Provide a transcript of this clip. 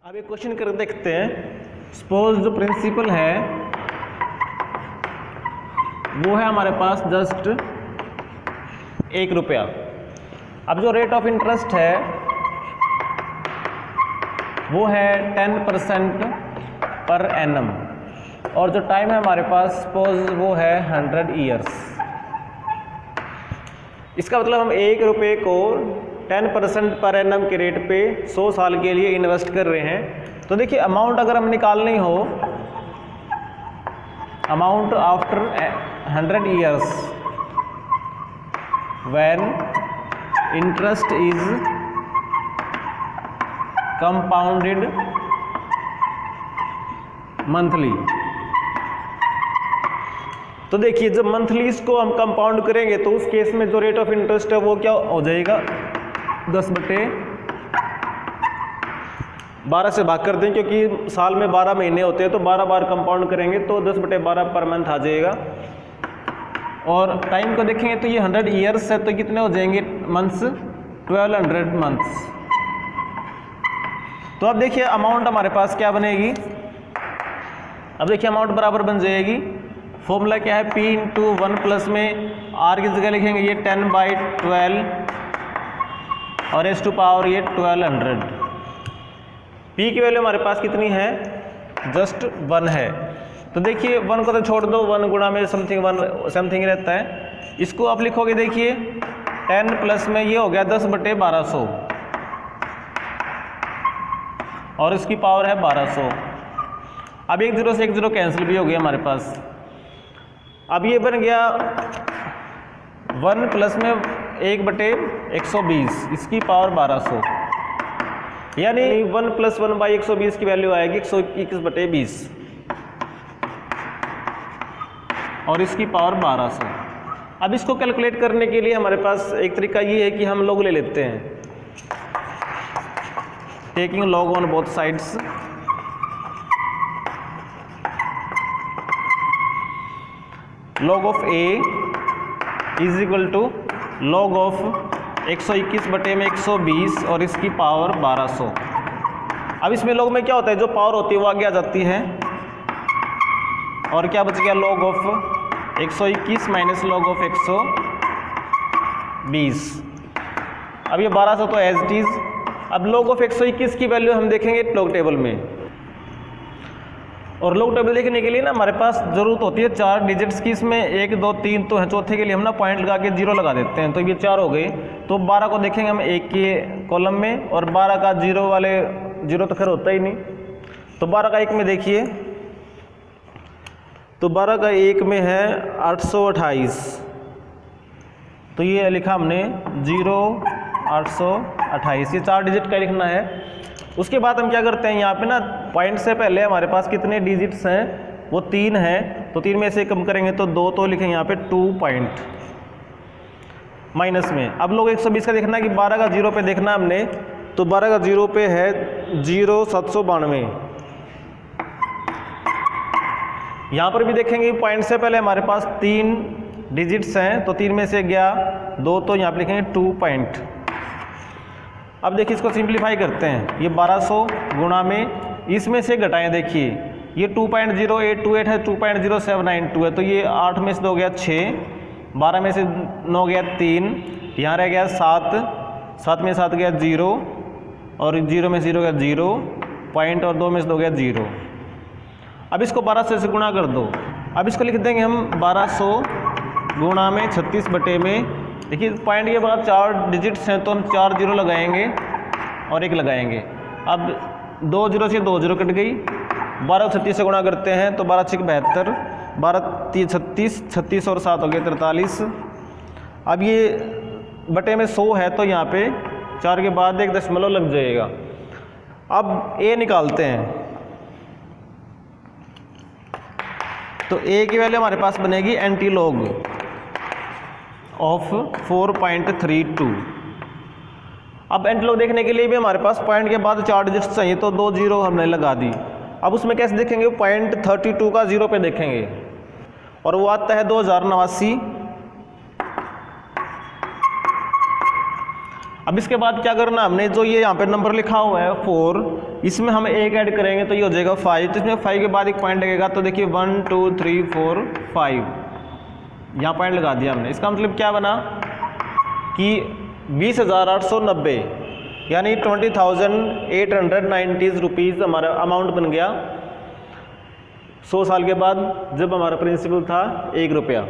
अब एक क्वेश्चन कर देखते हैं। सपोज जो प्रिंसिपल है वो है हमारे पास जस्ट 1 रुपया। अब जो रेट ऑफ इंटरेस्ट है वो है 10% पर एनम और जो टाइम है हमारे पास सपोज वो है 100 ईयर्स। इसका मतलब हम 1 रुपये को 10% पर एनम के रेट पे 100 साल के लिए इन्वेस्ट कर रहे हैं। तो देखिए अमाउंट अगर हम निकालनी हो, amount after 100 years when interest is compounded monthly. तो देखिए जब मंथली इसको हम कंपाउंड करेंगे तो उस केस में जो रेट ऑफ इंटरेस्ट है वो क्या हो जाएगा, 10/12 से भाग कर दें, क्योंकि साल में 12 महीने होते हैं तो 12 बार कंपाउंड करेंगे तो 10/12 पर मंथ आ जाएगा। और टाइम को देखेंगे तो ये 100 ईयर्स है तो कितने हो जाएंगे मंथ्स, 1200 मंथ्स। तो अब देखिए अमाउंट हमारे पास क्या बनेगी। अब देखिए अमाउंट बराबर बन जाएगी, फॉर्मूला क्या है, P इंटू 1 प्लस में R की जगह लिखेंगे ये 10/12 और S टू पावर ये 1200। P की वैल्यू हमारे पास कितनी है, जस्ट 1 है। तो देखिए 1 को तो छोड़ दो, 1 गुणा में समथिंग 1 समथिंग रहता है। इसको आप लिखोगे देखिए 10 प्लस में ये हो गया 10/1200 और इसकी पावर है 1200। अब 1 0 से 1 0 कैंसिल भी हो गया हमारे पास। अब ये बन गया 1 प्लस में 1/120 इसकी पावर 1200, यानी 1 + 1/120 की वैल्यू आएगी 121/20 और इसकी पावर 1200। अब इसको कैलकुलेट करने के लिए हमारे पास एक तरीका ये है कि हम लॉग ले लेते हैं, taking log on both sides. Log of A is equal to log of 121/120 और इसकी पावर 1200। अब इसमें लॉग में क्या होता है, जो पावर होती है वो आगे आ जाती है और क्या बच गया, log of 121 minus log of 120। अब ये 1200 तो एज इट इज। अब लॉग ऑफ 121 की वैल्यू हम देखेंगे लॉग टेबल में, और लॉग टेबल देखने के लिए ना हमारे पास ज़रूरत होती है 4 डिजिट्स की। इसमें 1 2 3 तो है, चौथे के लिए हम ना पॉइंट लगा के 0 लगा देते हैं, तो ये 4 हो गए। तो 12 को देखेंगे हम 1 के कॉलम में और 12 का 0 वाले 0 तो खैर होता ही नहीं, तो 12 का 1 में देखिए, तो 12 का 1 में है 828, तो ये लिखा हमने 0828, ये 4 डिजिट का लिखना है। उसके बाद हम क्या करते हैं, यहाँ पे ना पॉइंट से पहले हमारे पास कितने डिजिट्स हैं, वो 3 हैं, तो 3 में से कम करेंगे तो 2 तो लिखेंगे यहाँ पे 2 पॉइंट माइनस में। अब लोग 120 का देखना है कि 12 का 0 पे देखना हमने, तो 12 का 0 पे है 0792। यहाँ पर भी देखेंगे पॉइंट से पहले हमारे पास 3 डिजिट्स हैं, तो 3 में से गया 2 तो यहाँ पे लिखेंगे 2 पॉइंट। अब देखिए इसको सिंप्लीफाई करते हैं, ये 1200 गुणा में इसमें से घटाएं, देखिए ये 2.0828 है, 2.0792 है, तो ये 8 में से 2 गया 6, 12 में से 9 गया 3, यहाँ रह गया 7, 7 में 7 गया 0 और 0 में 0 गया 0 पॉइंट और 2 में से 2 गया 0। अब इसको 1200 से गुणा कर दो। अब इसको लिख देंगे हम 1200 गुणा में 36 बटे में, देखिए पॉइंट के बाद 4 डिजिट्स हैं तो हम 4 0 लगाएंगे और 1 लगाएंगे। अब 2 0 से 2 0 कट गई, 12 36 से गुणा करते हैं तो 12 6 72, 12 3 36, 36 और 7 हो गए 43। अब ये बटे में 100 है तो यहाँ पे 4 के बाद 1 दशमलव लग जाएगा। अब A निकालते हैं, तो A की वैल्यू हमारे पास बनेगी एंटी लॉग ऑफ 4.32। अब एंटी लॉग देखने के लिए भी हमारे पास पॉइंट के बाद 4 डिजिट्स चाहिए, तो 2 0 हमने लगा दी। अब उसमें कैसे देखेंगे, 0.32 का 0 पे देखेंगे और वो आता है 2089। अब इसके बाद क्या करना हमने, जो ये यहाँ पे नंबर लिखा हुआ है 4, इसमें हम 1 ऐड करेंगे तो ये हो जाएगा 5। तो इसमें 5 के बाद एक पॉइंट लगेगा, तो देखिए 1 2 3 4 5 यहाँ पॉइंट लगा दिया हमने। इसका मतलब क्या बना कि 20,890 यानी 20,890 रुपीज़ हमारा अमाउंट बन गया 100 साल के बाद, जब हमारा प्रिंसिपल था 1 रुपया।